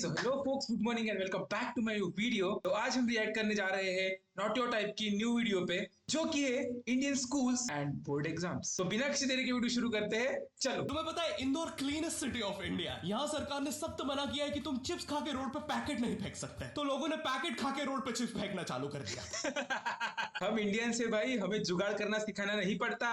So hello folks, good morning and welcome back to my video. तो आज हम react करने जा रहे हैं नॉट योर टाइप की न्यू वीडियो पे, जो कि है Indian schools and board exams. तो बिना किसी देरी के वीडियो शुरू करते हैं, चलो। तुम्हें पता है Indore cleanest city of India. यहाँ सरकार ने सख्त मना किया है कि तुम चिप्स खा के रोड पे पैकेट नहीं फेंक सकते, तो लोगों ने पैकेट खा के रोड पे चिप्स फेंकना चालू कर दिया। हम इंडियन से भाई, हमें जुगाड़ करना सिखाना नहीं पड़ता।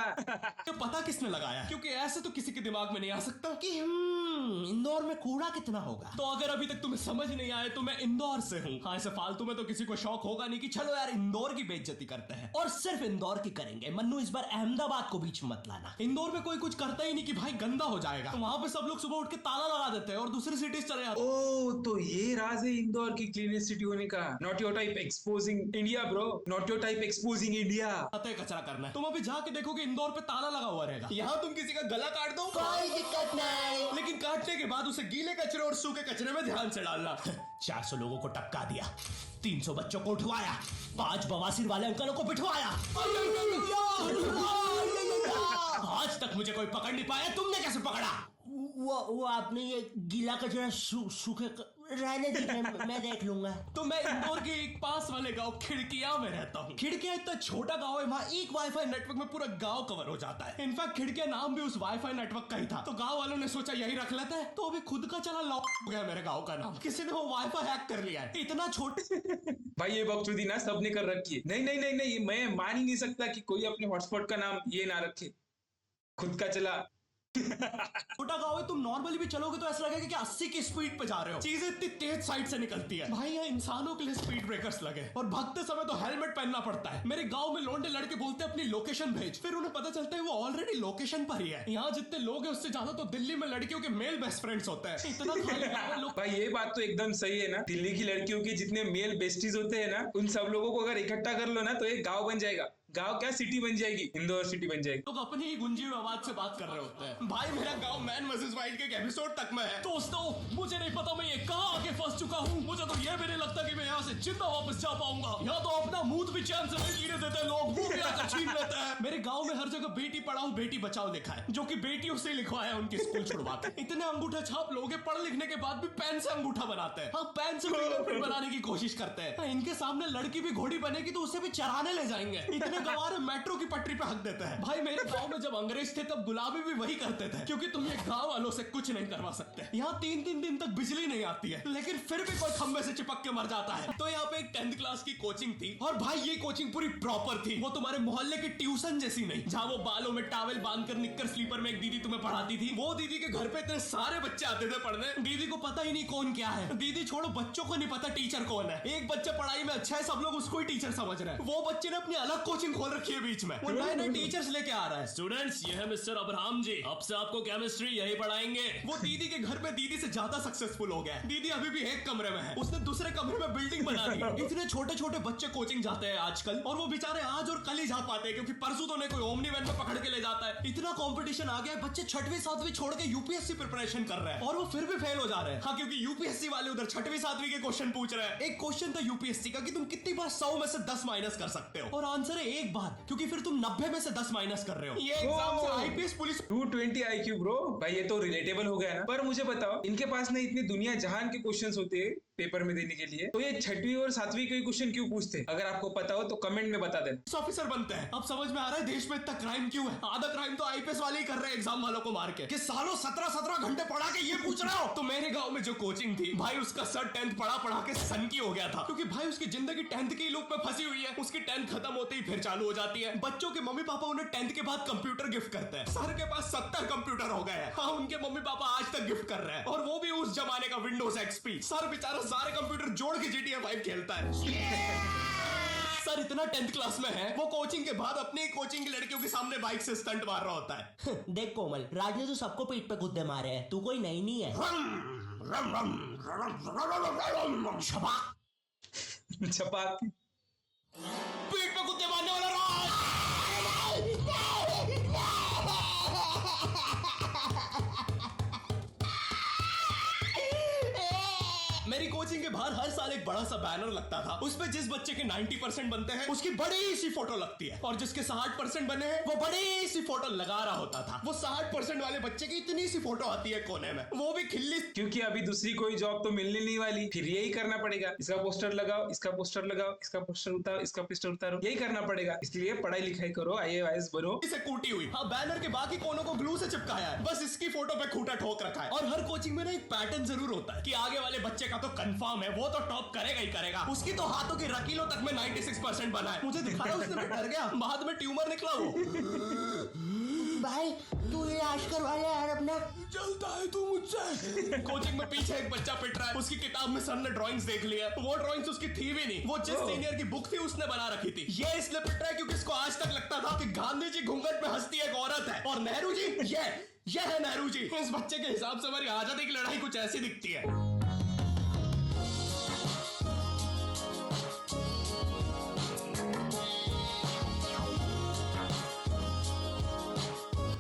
तो पता किसने लगाया? क्योंकि ऐसे तो किसी के दिमाग में नहीं आ सकता कि इंदौर में कूड़ा कितना होगा। तो अगर अभी तक तुम्हें समझ नहीं आए तो मैं इंदौर से हूँ। हाँ, ऐसे फालतू में तो किसी को शौक होगा नहीं कि चलो यार इंदौर की बेइज्जती करते हैं, और सिर्फ इंदौर की करेंगे। मन्नू, इस बार अहमदाबाद को बीच में मत लाना। इंदौर में कोई कुछ करता ही नहीं कि भाई गंदा हो जाएगा, तो वहां पे सब लोग सुबह उठ के ताला लगा देते हैं और दूसरी सिटीज चले जाते हैं। ओ, तो ये राज है इंदौर की क्लीनेस्ट सिटी होने का। Not your type exposing India bro, not your type exposing India. कचरा करना है। तुम अभी जाके देखोगे इंदौर पे ताला लगा हुआ रहेगा। यहाँ तुम किसी का गला काट दो, कोई दिक्कत नहीं, लेकिन काटने के बाद उसे गीले कचरे और सूखे कचरे में ध्यान से डालना। 400 लोगों को टपका दिया, 300 बच्चों को उठवाया, 5 बवासीर वाले अंकलों को बिठवाया। आज तक मुझे कोई पकड़ नहीं पाया, तुमने कैसे पकड़ा? वो आपने ये गीला कचरा सूखे रहने दीजिए, मैं देख लूंगा। तो मैं इंदौर के एक पास वाले गांव खिड़किया में रहता हूँ। खिड़किया इतना छोटा गांव है, वहाँ एक वाईफाई नेटवर्क में पूरा गांव कवर हो जाता है। इनफैक्ट खिड़किया नाम भी उस वाईफाई नेटवर्क का ही था, तो गांव वालों ने सोचा यही रख लेते हैं। तो अभी खुद का चला लॉक हो गया मेरे गांव का नाम। किसी ने वो वाईफाई हैक कर लिया है। इतना छोटे भाई ये बकचोदी ना सबने कर रखी है। नहीं नहीं नहीं नहीं, मैं मान ही नहीं सकता कि कोई अपने हॉटस्पॉट का नाम ये ना रखे, खुद का चला। छोटा गांव है, तुम नॉर्मली भी चलोगे तो ऐसा लगेगा कि 80 की स्पीड पे जा रहे हो। चीजें इतनी तेज साइड से निकलती है। भाई यहाँ इंसानों के लिए स्पीड ब्रेकर्स लगे, और भागते समय तो हेलमेट पहनना पड़ता है। मेरे गांव में लौंडे लड़के बोलते हैं अपनी लोकेशन भेज, फिर उन्हें पता चलता है वो ऑलरेडी लोकेशन पर ही है। यहाँ जितने लोग हैं उससे ज्यादा तो दिल्ली में लड़कियों के मेल बेस्ट फ्रेंड्स होते हैं। इतना खाली गाँव है, लोग। भाई ये बात तो एकदम सही है ना। दिल्ली की लड़कियों के जितने मेल बेस्टीज होते हैं ना, उन सब लोगों को अगर इकट्ठा कर लो ना तो एक गाँव बन जाएगा। गांव क्या, सिटी बन जाएगी, इंदौर सिटी बन जाएगी। लोग अपनी ही गुंजी हुई आवाज से बात कर रहे होते हैं। भाई मेरा गांव मैन वर्सेस वाइल्ड के एक एपिसोड तक में है। दोस्तों, मुझे नहीं पता मैं ये कहां आके फंस चुका हूँ। मुझे तो ये भी नहीं लगता कि मैं यहाँ से जिंदा वापस जा पाऊंगा। यहाँ तो अपना मुंह भी चैन से नहीं जीने देते लोग, मुंह भी आकर छीन लेते हैं। मेरे गांव में हर जगह बेटी पढ़ाओ बेटी बचाओ लिखा है, जो कि बेटियों से लिखवाया है उनके स्कूल छुड़वा के। इतने अंगूठा छाप लोग पढ़ लिखने के बाद भी पेन से अंगूठा बनाते हैं। हाँ, पेन से फिंगरप्रिंट बनाने की कोशिश करते हैं। इनके सामने लड़की भी घोड़ी बनेगी तो उसे भी चराने ले जाएंगे। इतने गवार मेट्रो की पटरी पे हक देते हैं। भाई मेरे गांव में जब अंग्रेज थे तब गुलाबी भी वही करते थे, क्योंकि तुम ये गांव वालों से कुछ नहीं करवा सकते। यहाँ 3-3 दिन तक बिजली नहीं आती है, लेकिन फिर भी कोई खंबे से चिपक के मर जाता है। तो यहाँ पे एक 10th क्लास की कोचिंग थी, और भाई ये कोचिंग पूरी प्रॉपर थी। वो तुम्हारे मोहल्ले की ट्यूशन जैसी नहीं, जहाँ वो बालों में टॉवेल बांधकर निक्कर स्लीपर में एक दीदी तुम्हें पढ़ाती थी। वो दीदी के घर पे इतने सारे बच्चे आते थे पढ़ने, दीदी को पता ही नहीं कौन क्या है। दीदी छोड़ो, बच्चों को नहीं पता टीचर कौन है। एक बच्चा पढ़ाई में अच्छा है, सब लोग उसको ही टीचर समझ रहे हैं। वो बच्चे ने अपनी अलग कोचिंग खोल रखी है बीच में, वो नए टीचर्स लेके आ रहा है। स्टूडेंट्स, ये है मिस्टर अब्राहम जी, अब से आपको केमिस्ट्री यही पढ़ाएंगे। वो दीदी के घर पे दीदी से ज्यादा सक्सेसफुल हो गया। दीदी अभी भी एक कमरे में है, उसने दूसरे कमरे में बिल्डिंग बना दी। इतने छोटे छोटे बच्चे कोचिंग जाते हैं आजकल, और वो बेचारे आज और कल ही जा पाते हैं, क्योंकि परसों तो उन्हें कोई ओमनी वैन में पकड़ के ले जाता है। इतना कंपटीशन आ गया है, बच्चे 6वीं 7वीं छोड़ के यूपीएससी प्रिपरेशन कर रहे हैं, और वो फिर भी फेल हो जा रहे हैं। हाँ, क्योंकि यूपीएससी वाले उधर 6वीं 7वीं के क्वेश्चन पूछ रहे हैं। एक क्वेश्चन था यूपीएससी का कि तुम कितनी बार 100 में से 10 माइनस कर सकते हो, और आंसर है एक बार, क्योंकि फिर तुम 90 में से 10 माइनस कर रहे हो। ये एग्जाम से आईपीएस पुलिस 220 IQ ब्रो। भाई ये तो रिलेटेबल हो गया ना। पर मुझे बताओ, इनके पास ना इतनी दुनिया जहान के क्वेश्चंस होते हैं पेपर में देने के लिए, तो ये 6वीं और 7वीं के क्वेश्चन क्यों पूछते हैं? अगर आपको पता हो तो कमेंट में बता देना। ऑफिसर बनते हैं। अब समझ में आ रहा है देश में इतना क्राइम क्यों है। आधा क्राइम तो आईपीएस वाले ही कर रहे हैं एग्जाम वालों को मार के, कि सालों 17-17 घंटे पढ़ा के ये पूछ रहा हो। तो मेरे गांव में जो कोचिंग थी, भाई उसका सर 10th पढ़ा के सन की हो गया था, क्योंकि भाई उसकी जिंदगी 10th के लूप में फंसी हुई है। उसकी 10th खत्म होते ही फिर चालू हो जाती है। बच्चों के मम्मी पापा उन्हें 10th के बाद कंप्यूटर गिफ्ट करते हैं। सर के पास 70 कंप्यूटर हो गए हैं। हाँ, उनके मम्मी पापा आज तक गिफ्ट कर रहे हैं, और वो भी उस जमाने का विंडोज XP। सर बेचारा सारे कंप्यूटर जोड़ के GTA 5 खेलता है। सर इतना 10th क्लास में है, वो कोचिंग के बाद अपनी कोचिंग की लड़कियों के सामने बाइक से स्टंट मार रहा होता है। देख कोमल, राज ने तो सबको पीठ पे कुत्ते मारे हैं, तू कोई नई नहीं है। छपाक पीठ पे कुत्ते मारने वाला राज। मेरी कोचिंग के बाहर हर साल एक बड़ा सा बैनर लगता था। उस पे जिस बच्चे के 90% बनते हैं उसकी बड़ी सी फोटो लगती है, और जिसके 60% बने हैं वो बड़ी सी फोटो लगा रहा होता था। वो 60% वाले बच्चे की इतनी सी फोटो आती है कोने में, वो भी खिल्ली। क्योंकि अभी दूसरी कोई जॉब तो मिलने नहीं वाली, फिर यही करना पड़ेगा। इसका पोस्टर लगाओ, इसका पोस्टर लगाओ, इसका पोस्टर उतारो, इसका पोस्टर उतारो, यही करना पड़ेगा। इसलिए पढ़ाई लिखाई करो, IAS बनो। इसे कूटी हुई। हाँ, बैनर के बाकी कोनों को ग्लू से चिपकाया है, बस इसकी फोटो पे खूंटा ठोक रखा है। और हर कोचिंग में ना एक पैटर्न जरूर होता है कि आगे वाले बच्चे का तो कंफर्म है, वो तो टॉप करेगा ही करेगा। उसकी तो हाथों की रकीलों तक में 96% बना है। मुझे दिखाया उसने, मैं डर गया, बाद में ट्यूमर निकला वो। भाई तू इलाज करवा ले यार अपना। चलता है तू मुझसे। कोचिंग में पीछे एक बच्चा पिट रहा है, उसकी किताब में सर ने ड्राइंग्स देख लिया। वो ड्राइंग्स उसकी थी भी नहीं, वो जिस सीनियर की बुक थी उसने बना रखी थी। ये इसलिए पिट रहा है क्योंकि इसको आज तक लगता था कि गांधी जी घूंघट में हंसती एक औरत है, और नेहरू जी ये है नेहरू जी। इस बच्चे के हिसाब से हमारी आजादी की लड़ाई कुछ ऐसी दिखती है।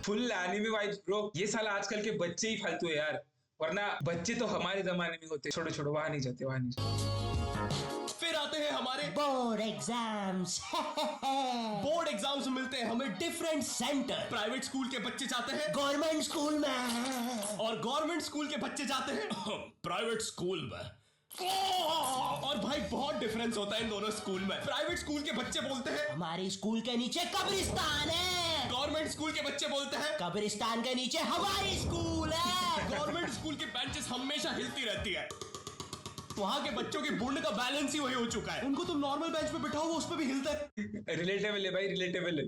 Full anime vibes bro. ये साला आजकल के बच्चे ही फालतू है यार, वरना बच्चे तो हमारे जमाने में होते। छोड़ो छोड़ो, वहां नहीं जाते, वहां नहीं जाते। फिर आते हैं हमारे बोर्ड एग्जाम्स। बोर्ड एग्जाम्स मिलते हैं हमें डिफरेंट सेंटर। प्राइवेट स्कूल के बच्चे जाते हैं गवर्नमेंट स्कूल में, और गवर्नमेंट स्कूल के बच्चे जाते हैं प्राइवेट स्कूल में। और भाई बहुत डिफरेंस होता है इन दोनों स्कूल में। प्राइवेट स्कूल के बच्चे बोलते हैं हमारी स्कूल के नीचे कब्रिस्तान है। गवर्नमेंट स्कूल के बच्चे बोलते हैं कब्रिस्तान के नीचे हमारी स्कूल है। गवर्नमेंट स्कूल की बेंचेस हमेशा हिलती रहती है। वहां के बच्चों की बुंड का बैलेंस ही वही हो चुका है। उनको तुम नॉर्मल बेंच पे बिठाओ, वो उस पे भी हिलता है। रिलेटेबल है भाई, रिलेटेबल है।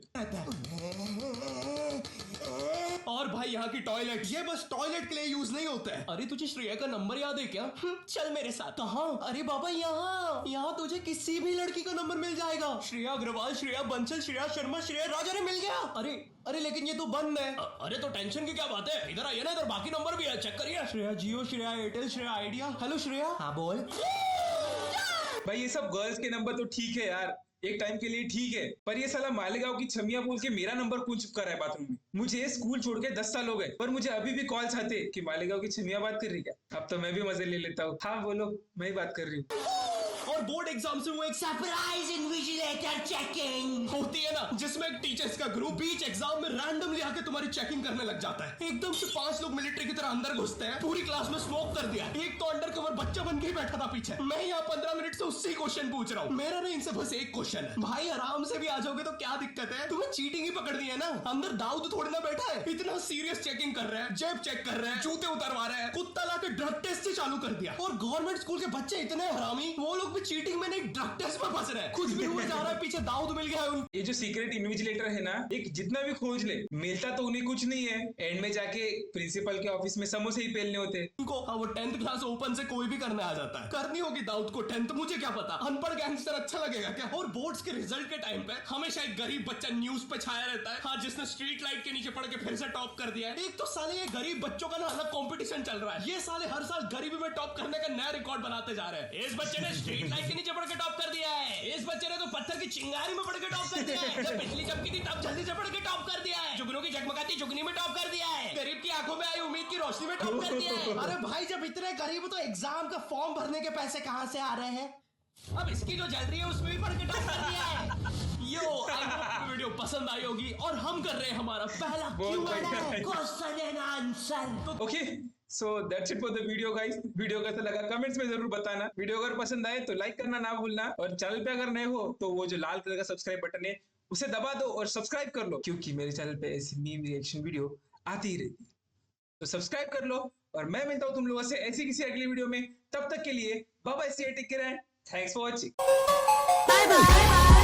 और भाई यहाँ की टॉयलेट, ये बस टॉयलेट के लिए यूज नहीं होता है। अरे तुझे श्रेया का नंबर याद है क्या? चल मेरे साथ। कहाँ? अरे बाबा यहाँ तुझे किसी भी लड़की का नंबर मिल जाएगा। श्रेया अग्रवाल, श्रेया बंसल, श्रेया शर्मा, श्रेया राजा ने मिल गया। अरे लेकिन ये तो बंद है। अरे तो टेंशन की क्या बात है, इधर आइए ना, इधर बाकी नंबर भी है, चेक करिए। श्रेया जियो, श्रेया एयरटेल, श्रेया आइडिया। हेलो श्रेया। हाँ बोल। भाई ये सब गर्ल्स के नंबर तो ठीक है यार, एक टाइम के लिए ठीक है, पर ये साला मालेगांव की छमिया बोल के मेरा नंबर कौन चिपका रहा है बाथरूम में। मुझे स्कूल छोड़ के 10 साल हो गए, पर मुझे अभी भी कॉल्स आते कि मालेगांव की छमिया बात कर रही क्या। अब तो मैं भी मजे ले लेता हूँ। हाँ बोलो, मैं ही बात कर रही हूँ। और बोर्ड एग्जाम से वो एक सरप्राइज इन्विजिलेटर चेकिंग होती है ना, जिसमें एक टीचर्स का ग्रुप बीच एग्जाम में रैंडमली आके तुम्हारी चेकिंग करने लग जाता है। एकदम से 5 लोग मिलिट्री की तरह अंदर घुसते हैं, पूरी क्लास में स्मोक कर दिया। एक तो अंडर कवर बच्चा बन के ही बैठा था पीछे। मैं यहाँ 15 मिनट से उससे क्वेश्चन पूछ रहा हूँ। मेरा ना इनसे बस एक क्वेश्चन है, भाई आराम से भी आ जाओगे तो क्या दिक्कत है, तुम्हें चीटिंग ही पकड़ दी है ना। अंदर दाऊद थोड़ी ना बैठा है, इतना सीरियस चेकिंग कर रहे हैं, जेब चेक कर रहे हैं, जूते उतरवा रहे हैं, कुत्ता लाके ड्रग टेस्ट से चालू कर दिया। और गवर्नमेंट स्कूल के बच्चे इतने हरामी, वो लोग भी चीटिंग में नहीं ड्रग टेस्ट में फंस रहे हैं। कुछ भी हुआ जा रहा है, पीछे दाऊद मिल गया है उनको। ये जो सीक्रेट इन्विजिलेटर है ना, एक जितना भी खोज ले, मिलता तो उन्हें कुछ नहीं है। एंड में जाके प्रिंसिपल के ऑफिस में समोसे ही पेलने होते हैं उनको। हाँ, वो 10th क्लास ओपन से कोई भी करने आ जाता है। करनी होगी दाऊद को 10th, मुझे क्या पता, अनपढ़ गैंगस्टर अच्छा लगेगा क्या। और बोर्ड्स के रिजल्ट के टाइम पे हमेशा एक गरीब बच्चा न्यूज पे छाया रहता है, हाँ, जिसने स्ट्रीट लाइट के नीचे पड़ के फिर से टॉप कर दिया है। एक तो साले ये गरीब बच्चों का ना अलग कंपटीशन चल रहा है। ये साले हर साल गरीबी में टॉप करने का नया रिकॉर्ड बनाते जा रहे हैं। इस बच्चे ने स्ट्रीट लाइट के नीचे पड़ के टॉप कर दिया है, इस बच्चे ने तो पत्थर की चिंगारी में पड़ के टॉप कर दिया है, जब बिजली चमकी थी तब जल्दी से पड़ के टॉप कर दिया है, जुगनू की जगमगाती जुगनी में टॉप कर दिया है, गरीब की आंखों में आई उम्मीद की रोशनी में टॉप कर दिया है। अरे भाई जब इतने गरीब हो तो एग्जाम का फॉर्म भरने के पैसे कहाँ से आ रहे हैं? अब इसकी जो जल रही है उसमें भी पड़ के टॉप कर दिया है। यो, आई होप वीडियो पसंद आई होगी, और हम कर रहे हैं हमारा पहला बहुत question and answer. Okay, so that's it for the video guys. Video कैसा लगा कमेंट्स में जरूर बताना। वीडियो अगर पसंद आए तो लाइक करना ना भूलना, और चैनल पे अगर नए हो तो वो जो लाल कलर का सब्सक्राइब बटन है उसे दबा दो और सब्सक्राइब कर लो, क्योंकि मेरे चैनल पे ऐसी मीम रिएक्शन वीडियो आती ही रहती है। तो सब्सक्राइब कर लो, और मैं मिलता हूँ तुम लोगों से ऐसी किसी अगली वीडियो में। तब तक के लिए bye bye, see you, take care and thanks for watching. Bye bye.